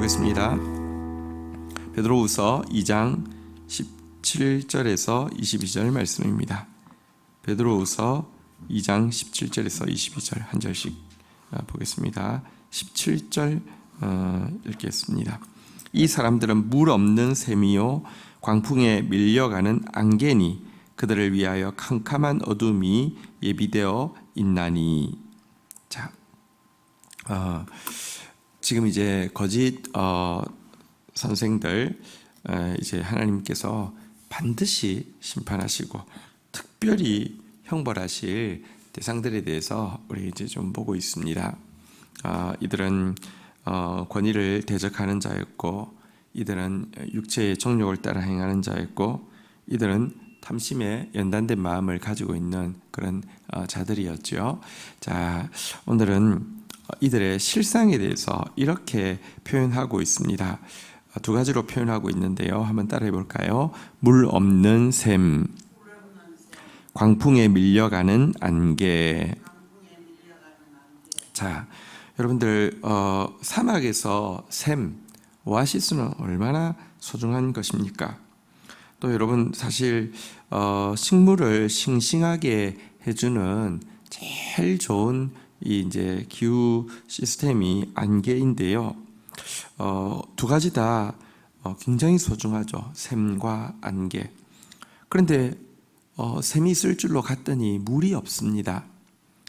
보겠습니다. 베드로후서 2장 17절에서 22절 말씀입니다. 베드로후서 2장 17절에서 22절 한 절씩 보겠습니다. 17절 읽겠습니다. 이 사람들은 물 없는 샘이요 광풍에 밀려가는 안개니 그들을 위하여 캄캄한 어둠이 예비되어 있나니. 자, 지금 이제 거짓 선생들 이제 하나님께서 반드시 심판하시고 특별히 형벌하실 대상들에 대해서 우리 이제 좀 보고 있습니다. 이들은 권위를 대적하는 자였고, 이들은 육체의 정욕을 따라 행하는 자였고, 이들은 탐심에 연단된 마음을 가지고 있는 그런 자들이었죠. 자, 오늘은 이들의 실상에 대해서 이렇게 표현하고 있습니다. 두 가지로 표현하고 있는데요. 한번 따라해 볼까요? 물 없는 샘, 광풍에 밀려가는 안개. 자, 여러분들 사막에서 샘, 오아시스는 얼마나 소중한 것입니까? 또 여러분 사실 식물을 싱싱하게 해주는 제일 좋은 이 이제 기후 시스템이 안개인데요. 두 가지 다 굉장히 소중하죠. 샘과 안개. 그런데 샘이 있을 줄로 갔더니 물이 없습니다.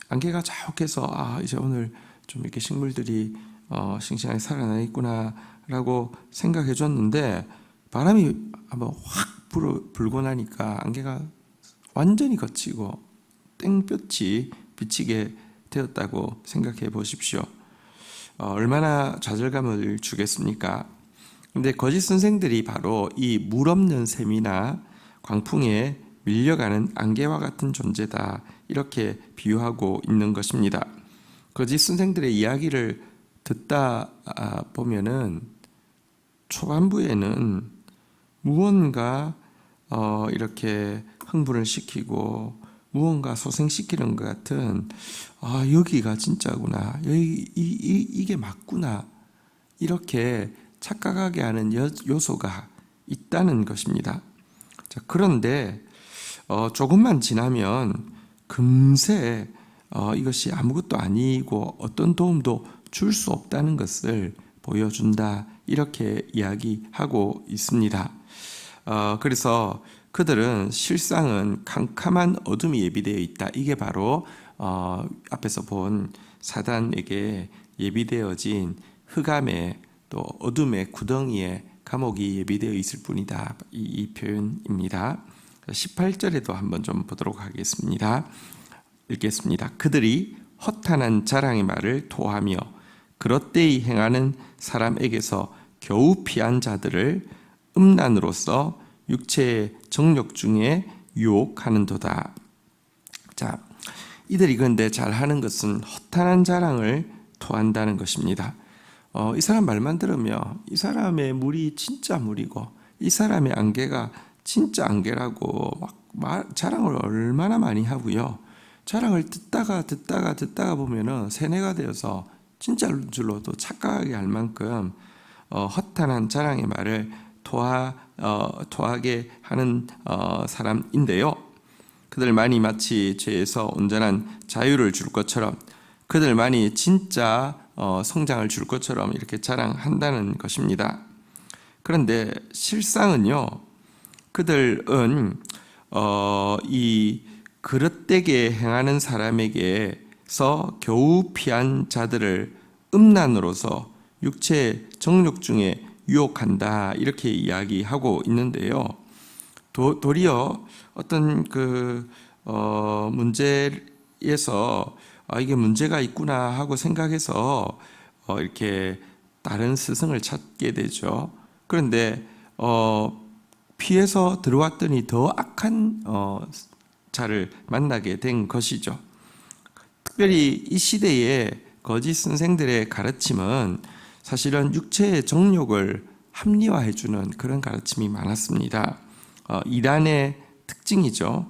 안개가 자욱해서 이제 오늘 좀 이렇게 식물들이 싱싱하게 살아나 있구나라고 생각해 줬는데, 바람이 한번 확 불고 나니까 안개가 완전히 걷히고 땡볕이 비치게 되었다고 생각해 보십시오. 얼마나 좌절감을 주겠습니까? 근데 거짓 선생들이 바로 이 물 없는 샘이나 광풍에 밀려가는 안개와 같은 존재다, 이렇게 비유하고 있는 것입니다. 거짓 선생들의 이야기를 듣다 보면은 초반부에는 무언가 이렇게 흥분을 시키고 무언가 소생시키는 것 같은, 여기가 진짜구나, 이게 맞구나, 이렇게 착각하게 하는 요소가 있다는 것입니다. 자, 그런데 조금만 지나면 금세 이것이 아무것도 아니고 어떤 도움도 줄 수 없다는 것을 보여준다, 이렇게 이야기하고 있습니다. 그래서 그들은 실상은 캄캄한 어둠이 예비되어 있다. 이게 바로 앞에서 본 사단에게 예비되어진 흑암의 또 어둠의 구덩이에 감옥이 예비되어 있을 뿐이다, 이 표현입니다. 18절에도 한번 좀 보도록 하겠습니다. 읽겠습니다. 그들이 허탄한 자랑의 말을 토하며 그릇되이 행하는 사람에게서 겨우 피한 자들을 음란으로서 육체의 정욕 중에 유혹하는도다. 자, 이들이 그런데 잘하는 것은 허탄한 자랑을 토한다는 것입니다. 이 사람 말만 들으면 이 사람의 물이 진짜 물이고 이 사람의 안개가 진짜 안개라고 막 자랑을 얼마나 많이 하고요. 자랑을 듣다가 보면은 세뇌가 되어서 진짜인 줄로도 착각하게 할 만큼 허탄한 자랑의 말을 토하게 하는 사람인데요. 그들만이 마치 죄에서 온전한 자유를 줄 것처럼, 그들만이 진짜 성장을 줄 것처럼 이렇게 자랑한다는 것입니다. 그런데 실상은요, 그들은 이 그릇되게 행하는 사람에게서 겨우 피한 자들을 음란으로서 육체의 정욕 중에 유혹한다, 이렇게 이야기하고 있는데요. 도리어 어떤 문제에서 이게 문제가 있구나 하고 생각해서 이렇게 다른 스승을 찾게 되죠. 그런데 피해서 들어왔더니 더 악한 자를 만나게 된 것이죠. 특별히 이 시대의 거짓 선생들의 가르침은 사실은 육체의 정욕을 합리화해주는 그런 가르침이 많았습니다. 이단의 특징이죠.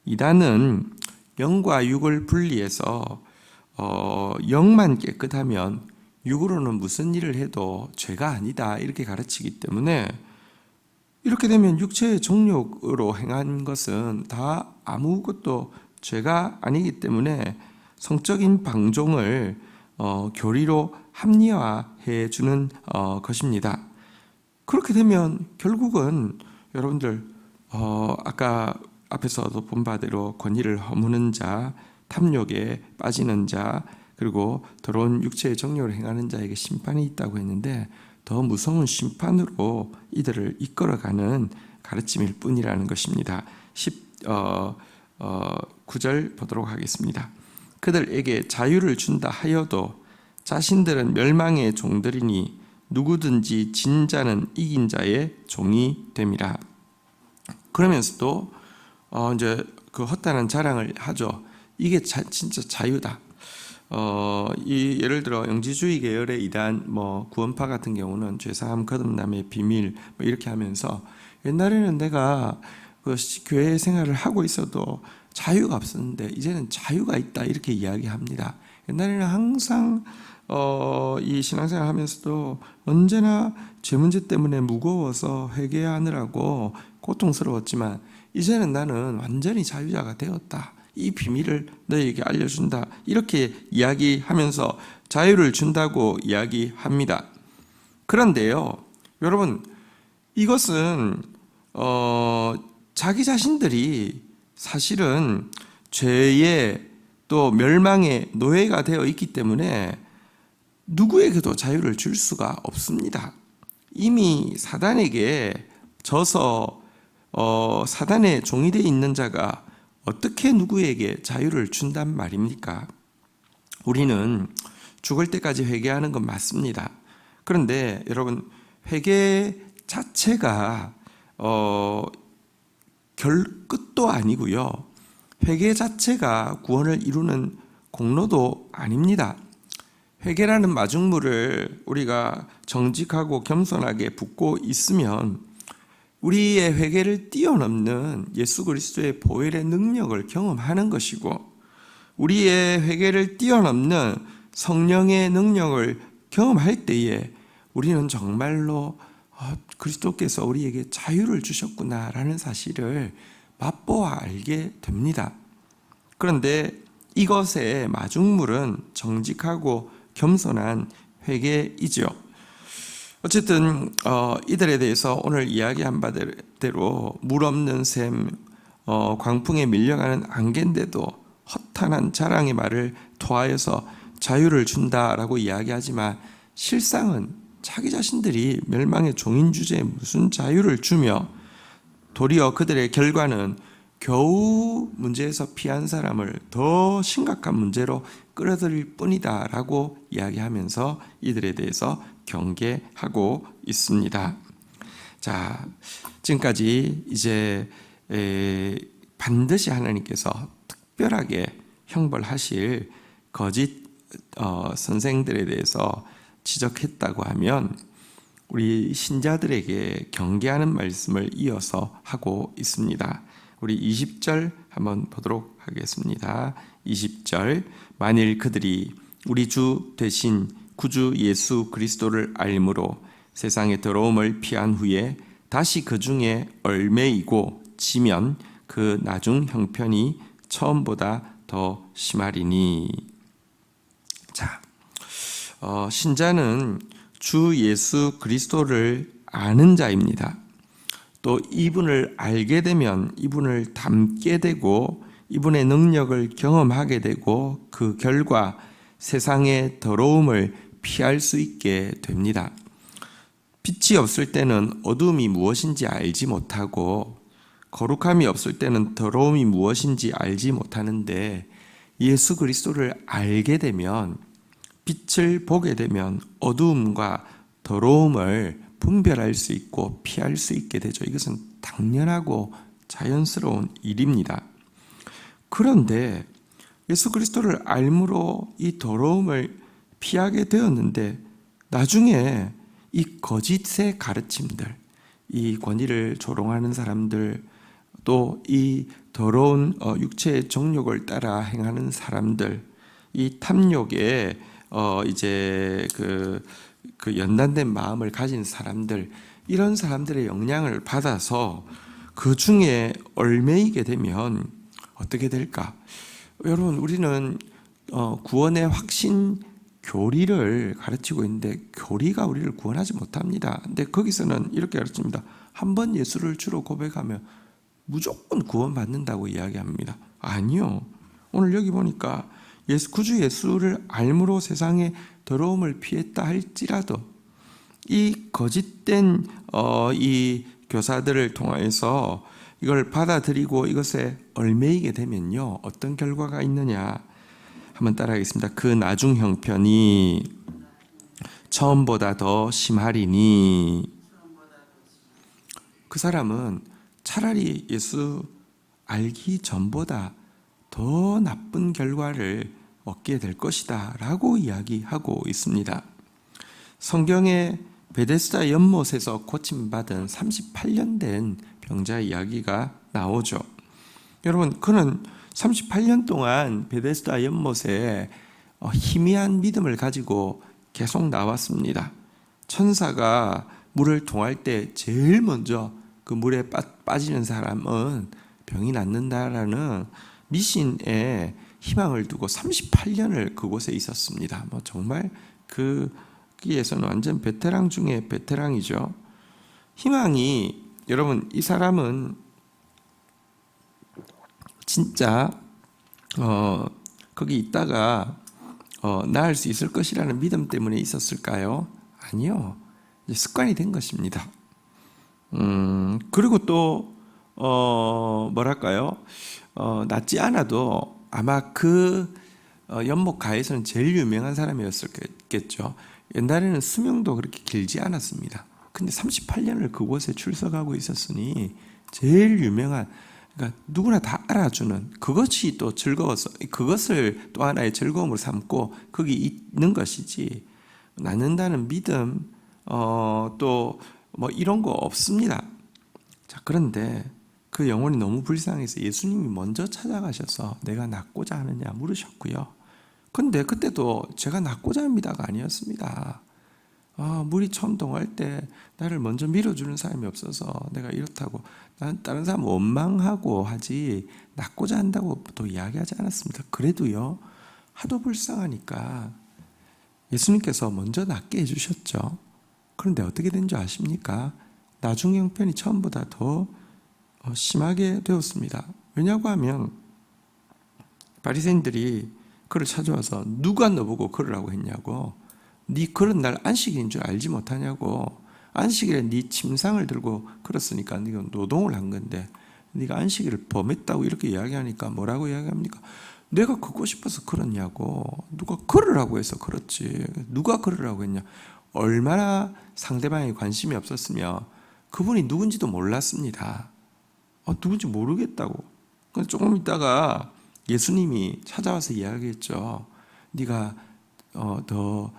이단은 영과 육을 분리해서 영만 깨끗하면 육으로는 무슨 일을 해도 죄가 아니다 이렇게 가르치기 때문에 이렇게 되면 육체의 정욕으로 행한 것은 다 아무것도 죄가 아니기 때문에 성적인 방종을 교리로 합리화해 주는 것입니다. 그렇게 되면 결국은 여러분들 아까 앞에서도 본 바대로 권위를 허무는 자, 탐욕에 빠지는 자, 그리고 더러운 육체의 정욕을 행하는 자에게 심판이 있다고 했는데 더 무서운 심판으로 이들을 이끌어가는 가르침일 뿐이라는 것입니다. 9절 보도록 하겠습니다. 그들에게 자유를 준다 하여도 자신들은 멸망의 종들이니 누구든지 진 자는 이긴 자의 종이 됨이라. 그러면서도 이제 그 헛다는 자랑을 하죠. 이게 진짜 자유다. 예를 들어 영지주의 계열의 이단, 구원파 같은 경우는 죄사함 거듭남의 비밀 이렇게 하면서 옛날에는 내가 그 교회 생활을 하고 있어도 자유가 없었는데 이제는 자유가 있다 이렇게 이야기합니다. 옛날에는 항상 이 신앙생활 하면서도 언제나 죄 문제 때문에 무거워서 회개하느라고 고통스러웠지만 이제는 나는 완전히 자유자가 되었다. 이 비밀을 너에게 알려준다. 이렇게 이야기하면서 자유를 준다고 이야기합니다. 그런데요, 여러분, 이것은 자기 자신들이 사실은 죄의 또 멸망의 노예가 되어 있기 때문에 누구에게도 자유를 줄 수가 없습니다. 이미 사단에게 져서 사단의 종이 되어 있는 자가 어떻게 누구에게 자유를 준단 말입니까? 우리는 죽을 때까지 회개하는 건 맞습니다. 그런데 여러분, 회개 자체가 끝도 아니고요. 회개 자체가 구원을 이루는 공로도 아닙니다. 회개라는 마중물을 우리가 정직하고 겸손하게 붓고 있으면 우리의 회개를 뛰어넘는 예수 그리스도의 보혈의 능력을 경험하는 것이고 우리의 회개를 뛰어넘는 성령의 능력을 경험할 때에 우리는 정말로 그리스도께서 우리에게 자유를 주셨구나라는 사실을 맛보아 알게 됩니다. 그런데 이것의 마중물은 정직하고 겸손한 회개이죠. 어쨌든 이들에 대해서 오늘 이야기한 바대로 물 없는 샘, 광풍에 밀려가는 안개인데도 허탄한 자랑의 말을 토하여서 자유를 준다라고 이야기하지만 실상은 자기 자신들이 멸망의 종인 주제에 무슨 자유를 주며 도리어 그들의 결과는 겨우 문제에서 피한 사람을 더 심각한 문제로 끌어들일 뿐이다 라고 이야기하면서 이들에 대해서 경계하고 있습니다. 자, 지금까지 이제 반드시 하나님께서 특별하게 형벌하실 거짓 선생들에 대해서 지적했다고 하면 우리 신자들에게 경계하는 말씀을 이어서 하고 있습니다. 우리 20절 한번 보도록 하겠습니다. 20절, 만일 그들이 우리 주 되신 구주 예수 그리스도를 알므로 세상의 더러움을 피한 후에 다시 그 중에 얼매이고 지면 그 나중 형편이 처음보다 더 심하리니. 자, 신자는 주 예수 그리스도를 아는 자입니다. 또 이분을 알게 되면 이분을 닮게 되고 이분의 능력을 경험하게 되고 그 결과 세상의 더러움을 피할 수 있게 됩니다. 빛이 없을 때는 어둠이 무엇인지 알지 못하고 거룩함이 없을 때는 더러움이 무엇인지 알지 못하는데 예수 그리스도를 알게 되면 빛을 보게 되면 어두움과 더러움을 분별할 수 있고 피할 수 있게 되죠. 이것은 당연하고 자연스러운 일입니다. 그런데 예수 그리스도를 알므로 이 더러움을 피하게 되었는데 나중에 이 거짓의 가르침들, 이 권위를 조롱하는 사람들, 또 이 더러운 육체의 정욕을 따라 행하는 사람들, 이 탐욕에 이제 그 연단된 마음을 가진 사람들, 이런 사람들의 영향을 받아서 그 중에 얽매이게 되면 어떻게 될까? 여러분, 우리는 구원의 확신 교리를 가르치고 있는데 교리가 우리를 구원하지 못합니다. 근데 거기서는 이렇게 가르칩니다. 한 번 예수를 주로 고백하면 무조건 구원받는다고 이야기합니다. 아니요. 오늘 여기 보니까 구주 예수를 알므로 세상의 더러움을 피했다 할지라도 이 거짓된 이 교사들을 통해서 이걸 받아들이고 이것에 얽매이게 되면요, 어떤 결과가 있느냐 한번 따라하겠습니다. 그 나중 형편이 처음보다 더 심하리니, 그 사람은 차라리 예수 알기 전보다 더 나쁜 결과를 얻게 될 것이다 라고 이야기하고 있습니다. 성경에 베데스다 연못에서 고침받은 38년 된 병자 이야기가 나오죠. 여러분, 그는 38년 동안 베데스다 연못에 희미한 믿음을 가지고 계속 나왔습니다. 천사가 물을 통할 때 제일 먼저 그 물에 빠지는 사람은 병이 낫는다라는 미신에 희망을 두고 38년을 그곳에 있었습니다. 정말 거기에서는 완전 베테랑 중에 베테랑이죠. 희망이, 여러분, 이 사람은 진짜 거기 있다가 나을 수 있을 것이라는 믿음 때문에 있었을까요? 아니요. 습관이 된 것입니다. 그리고 또 뭐랄까요? 낫지 않아도 아마 그 연못 가에서는 제일 유명한 사람이었겠죠. 옛날에는 수명도 그렇게 길지 않았습니다. 근데 38년을 그곳에 출석하고 있었으니 제일 유명한, 그러니까 누구나 다 알아주는, 그것이 또 즐거워서 그것을 또 하나의 즐거움으로 삼고 거기 있는 것이지, 낫는다는 믿음 또 뭐 이런 거 없습니다. 자, 그런데 그 영혼이 너무 불쌍해서 예수님이 먼저 찾아가셔서 내가 낫고자 하느냐 물으셨고요. 근데 그때도 제가 낫고자 합니다가 아니었습니다. 물이 처음 동할 때 나를 먼저 밀어주는 사람이 없어서 내가 이렇다고, 난 다른 사람 원망하고 하지 낫고자 한다고 또 이야기하지 않았습니다. 그래도요, 하도 불쌍하니까 예수님께서 먼저 낫게 해주셨죠. 그런데 어떻게 된 줄 아십니까? 나중 형편이 처음보다 더 심하게 되었습니다. 왜냐고 하면 바리새인들이 그를 찾아와서 누가 너보고 걸으라고 했냐고, 네 걸은 날 안식일인 줄 알지 못하냐고, 안식일에 네 침상을 들고 걸었으니까 네가 노동을 한 건데 네가 안식일을 범했다고 이렇게 이야기하니까 뭐라고 이야기합니까? 내가 걷고 싶어서 걸었냐고, 누가 걸으라고 해서 걸었지, 누가 걸으라고 했냐. 얼마나 상대방에 관심이 없었으며 그분이 누군지도 몰랐습니다. 누군지 모르겠다고. 조금 있다가 예수님이 찾아와서 이야기했죠. 네가 더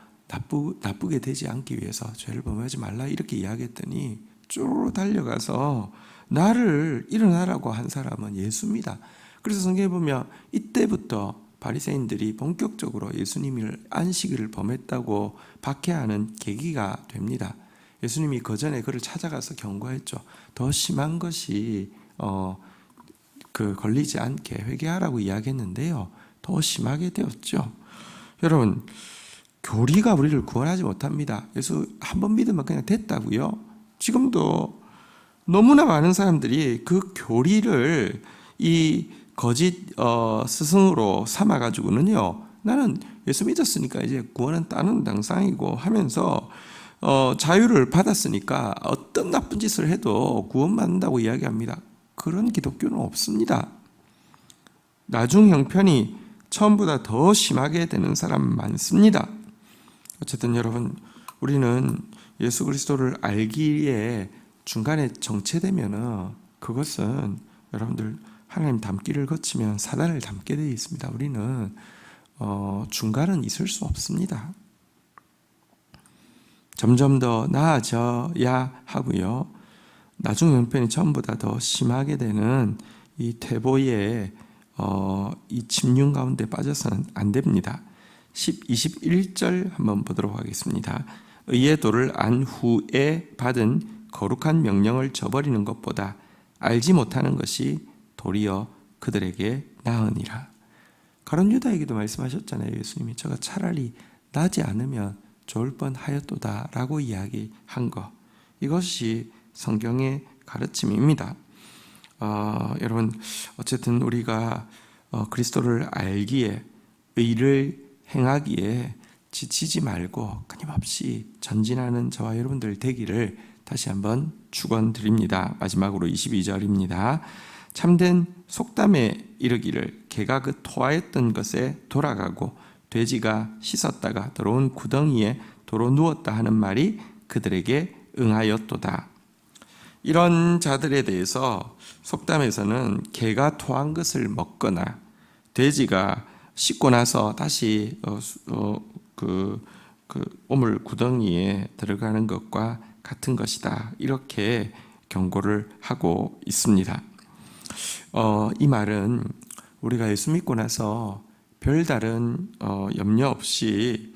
나쁘게 되지 않기 위해서 죄를 범하지 말라 이렇게 이야기했더니 쪼르르 달려가서 나를 일어나라고 한 사람은 예수입니다. 그래서 성경에 보면 이때부터 바리새인들이 본격적으로 예수님을 안식일을 범했다고 박해하는 계기가 됩니다. 예수님이 그 전에 그를 찾아가서 경고했죠. 더 심한 것이 걸리지 않게 회개하라고 이야기했는데요, 더 심하게 되었죠. 여러분, 교리가 우리를 구원하지 못합니다. 예수 한 번 믿으면 그냥 됐다고요? 지금도 너무나 많은 사람들이 그 교리를 이 거짓 스승으로 삼아가지고는요, 나는 예수 믿었으니까 이제 구원은 따는 당상이고 하면서 자유를 받았으니까 어떤 나쁜 짓을 해도 구원받는다고 이야기합니다. 그런 기독교는 없습니다. 나중 형편이 처음보다 더 심하게 되는 사람 많습니다. 어쨌든 여러분, 우리는 예수 그리스도를 알기에 중간에 정체되면 그것은 여러분들 하나님 닮기를 거치면 사단을 닮게 되어 있습니다. 우리는 중간은 있을 수 없습니다. 점점 더 나아져야 하고요. 나중 형편이 처음보다 더 심하게 되는 이 태보의 이 침륜 가운데 빠져서는 안 됩니다. 21절 한번 보도록 하겠습니다. 의의 도를 안 후에 받은 거룩한 명령을 저버리는 것보다 알지 못하는 것이 도리어 그들에게 나으니라. 가룟 유다에게도 말씀하셨잖아요. 예수님이 제가 차라리 나지 않으면 좋을 뻔하였도다 라고 이야기한 것, 이것이 성경의 가르침입니다. 여러분, 어쨌든 우리가 그리스도를 알기에, 의를 행하기에 지치지 말고 끊임없이 전진하는 저와 여러분들 되기를 다시 한번 축원드립니다. 마지막으로 22절입니다. 참된 속담에 이르기를 개가 그 토하였던 것에 돌아가고 돼지가 씻었다가 더러운 구덩이에 도로 누웠다 하는 말이 그들에게 응하였도다. 이런 자들에 대해서 속담에서는 개가 토한 것을 먹거나 돼지가 씻고 나서 다시 오물 구덩이에 들어가는 것과 같은 것이다, 이렇게 경고를 하고 있습니다. 이 말은 우리가 예수 믿고 나서 별다른 염려 없이,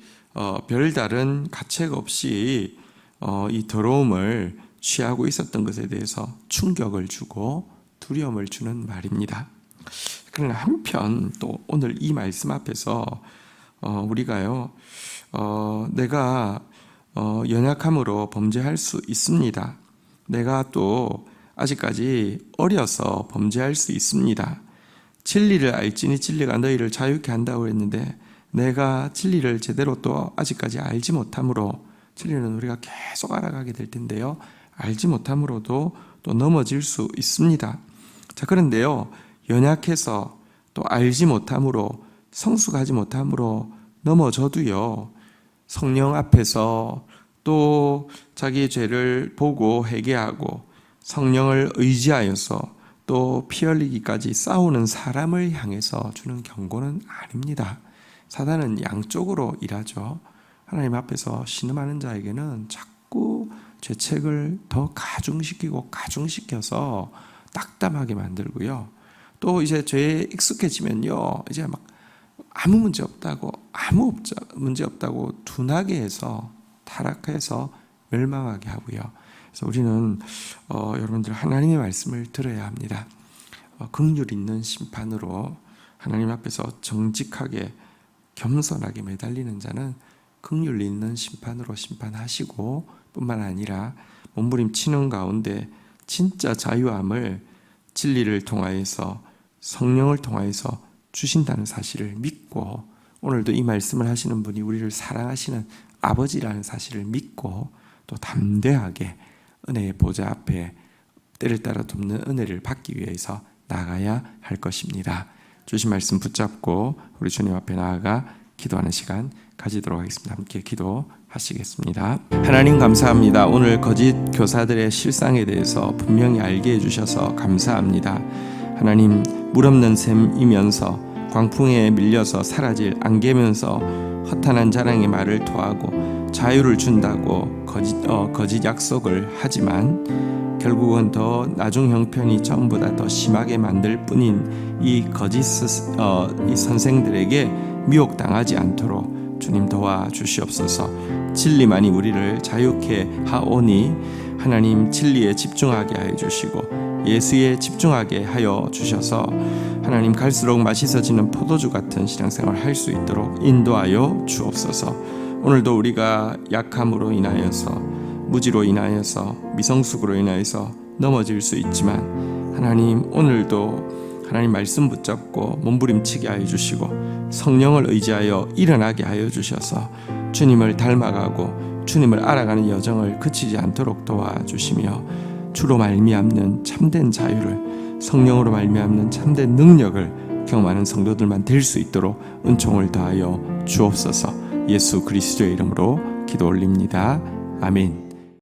별다른 가책 없이 이 더러움을 취하고 있었던 것에 대해서 충격을 주고 두려움을 주는 말입니다. 그러나 한편 또 오늘 이 말씀 앞에서 우리가요, 내가 연약함으로 범죄할 수 있습니다. 내가 또 아직까지 어려서 범죄할 수 있습니다. 진리를 알지니 진리가 너희를 자유케 한다고 했는데 내가 진리를 제대로 또 아직까지 알지 못함으로, 진리는 우리가 계속 알아가게 될 텐데요, 알지 못함으로도 또 넘어질 수 있습니다. 자, 그런데요, 연약해서 또 알지 못함으로, 성숙하지 못함으로 넘어져도요, 성령 앞에서 또 자기의 죄를 보고 회개하고 성령을 의지하여서 또 피 흘리기까지 싸우는 사람을 향해서 주는 경고는 아닙니다. 사단은 양쪽으로 일하죠. 하나님 앞에서 신음하는 자에게는 자꾸 죄책을 더 가중시켜서 낙담하게 만들고요. 또 이제 죄에 익숙해지면요, 이제 막 아무 문제 없다고 둔하게 해서 타락해서 멸망하게 하고요. 그래서 우리는 여러분들 하나님의 말씀을 들어야 합니다. 긍휼 있는 심판으로 하나님 앞에서 정직하게 겸손하게 매달리는 자는 긍휼 있는 심판으로 심판하시고 뿐만 아니라 몸부림치는 가운데 진짜 자유함을 진리를 통하여서 성령을 통하여서 주신다는 사실을 믿고, 오늘도 이 말씀을 하시는 분이 우리를 사랑하시는 아버지라는 사실을 믿고 또 담대하게 은혜의 보좌 앞에 때를 따라 돕는 은혜를 받기 위해서 나아가야 할 것입니다. 주신 말씀 붙잡고 우리 주님 앞에 나아가 기도하는 시간 가지도록 하겠습니다. 함께 기도하시겠습니다. 하나님 감사합니다. 오늘 거짓 교사들의 실상에 대해서 분명히 알게 해주셔서 감사합니다. 하나님, 물 없는 샘이면서 광풍에 밀려서 사라질 안개면서 허탄한 자랑의 말을 토하고 자유를 준다고 거짓 약속을 하지만 결국은 더 나중 형편이 전보다 더 심하게 만들 뿐인 이 거짓 이 선생들에게 미혹당하지 않도록 주님 도와주시옵소서. 진리만이 우리를 자유케 하오니 하나님, 진리에 집중하게 하여 주시고 예수에 집중하게 하여 주셔서 하나님, 갈수록 맛있어지는 포도주 같은 신앙생활을 할 수 있도록 인도하여 주옵소서. 오늘도 우리가 약함으로 인하여서, 무지로 인하여서, 미성숙으로 인하여서 넘어질 수 있지만 하나님, 오늘도 하나님 말씀 붙잡고 몸부림치게 하여 주시고 성령을 의지하여 일어나게 하여 주셔서 주님을 닮아가고 주님을 알아가는 여정을 그치지 않도록 도와주시며 주로 말미암는 참된 자유를, 성령으로 말미암는 참된 능력을 경험하는 성도들만 될 수 있도록 은총을 더하여 주옵소서. 예수 그리스도의 이름으로 기도 올립니다. 아멘.